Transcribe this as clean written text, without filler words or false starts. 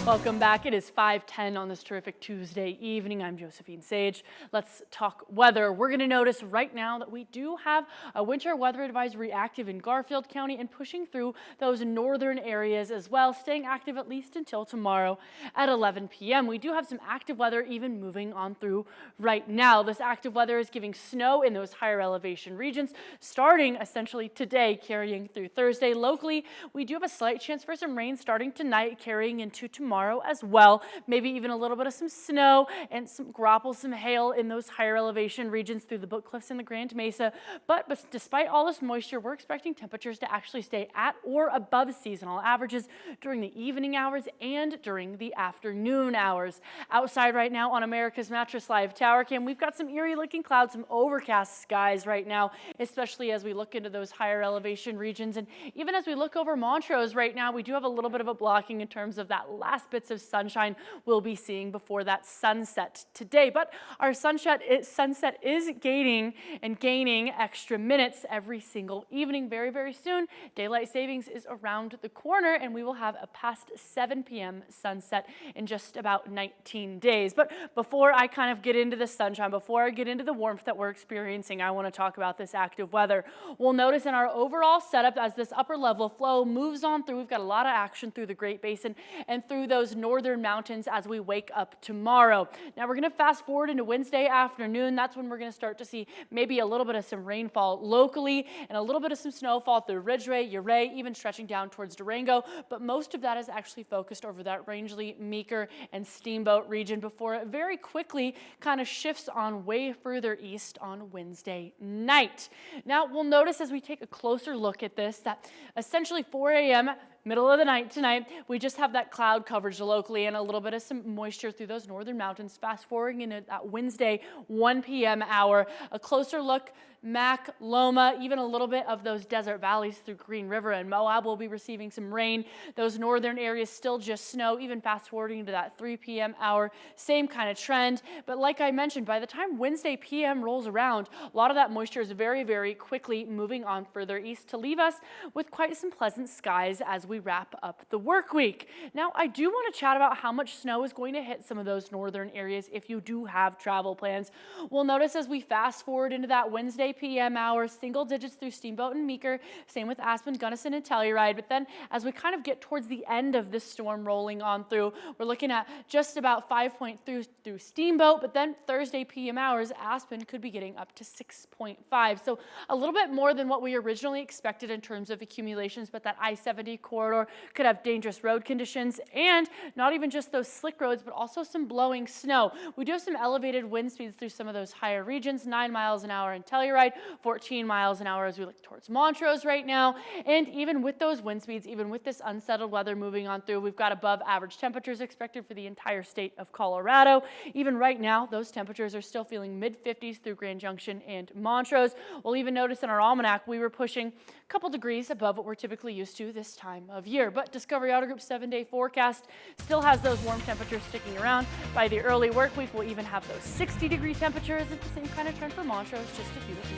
Welcome back. It is 5:10 on this terrific Tuesday evening. I'm Josephine Sage. Let's talk weather. We're going to notice right now that we do have a winter weather advisory active in Garfield County and pushing through those northern areas as well, staying active at least until tomorrow at 11 p.m. We do have some active weather even moving on through right now. This active weather is giving snow in those higher elevation regions starting essentially today, carrying through Thursday. Locally, we do have a slight chance for some rain starting tonight, carrying into tomorrow as well. Maybe even a little bit of some snow and some graupel, some hail in those higher elevation regions through the Book Cliffs and the Grand Mesa. But despite all this moisture, we're expecting temperatures to actually stay at or above seasonal averages during the evening hours and during the afternoon hours. Outside right now on America's Mattress Live Tower Cam, we've got some eerie looking clouds, some overcast skies right now, especially as we look into those higher elevation regions. And even as we look over Montrose right now, we do have a little bit of a blocking in terms of that last bits of sunshine we'll be seeing before that sunset today. But our sunset is gaining extra minutes every single evening. Very, very soon, daylight savings is around the corner and we will have a past 7 p.m. sunset in just about 19 days. But before I kind of get into the sunshine, before I get into the warmth that we're experiencing, I want to talk about this active weather. We'll notice in our overall setup as this upper level flow moves on through, we've got a lot of action through the Great Basin and through those northern mountains as we wake up tomorrow. Now we're going to fast forward into Wednesday afternoon. That's when we're going to start to see maybe a little bit of some rainfall locally and a little bit of some snowfall through Ridgway, Uray, even stretching down towards Durango. But most of that is actually focused over that Rangeley, Meeker, and Steamboat region before it very quickly kind of shifts on way further east on Wednesday night. Now we'll notice as we take a closer look at this that essentially 4 a.m. middle of the night tonight, we just have that cloud coverage locally and a little bit of some moisture through those northern mountains. Fast forwarding into that Wednesday 1 p.m. hour, a closer look, Mac, Loma, even a little bit of those desert valleys through Green River and Moab will be receiving some rain. Those northern areas still just snow, even fast forwarding into that 3 p.m. hour, same kind of trend. But like I mentioned, by the time Wednesday p.m. rolls around, a lot of that moisture is very, very quickly moving on further east to leave us with quite some pleasant skies as we wrap up the work week. Now, I do want to chat about how much snow is going to hit some of those northern areas if you do have travel plans. We'll notice as we fast forward into that Wednesday p.m. hour, single digits through Steamboat and Meeker, same with Aspen, Gunnison, and Telluride. But then as we kind of get towards the end of this storm rolling on through, we're looking at just about 5 point through Steamboat, but then Thursday p.m. hours, Aspen could be getting up to 6.5. So a little bit more than what we originally expected in terms of accumulations, but that I-70 corridor could have dangerous road conditions and not even just those slick roads, but also some blowing snow. We do have some elevated wind speeds through some of those higher regions, 9 miles an hour in Telluride, 14 miles an hour as we look towards Montrose right now. And even with those wind speeds, even with this unsettled weather moving on through, we've got above average temperatures expected for the entire state of Colorado. Even right now, those temperatures are still feeling mid-50s through Grand Junction and Montrose. We'll even notice in our almanac, we were pushing a couple degrees above what we're typically used to this time of year. But Discovery Auto Group's 7-day forecast still has those warm temperatures sticking around. By the early work week, we'll even have those 60-degree temperatures. It's the same kind of trend for Montrose, just a few degrees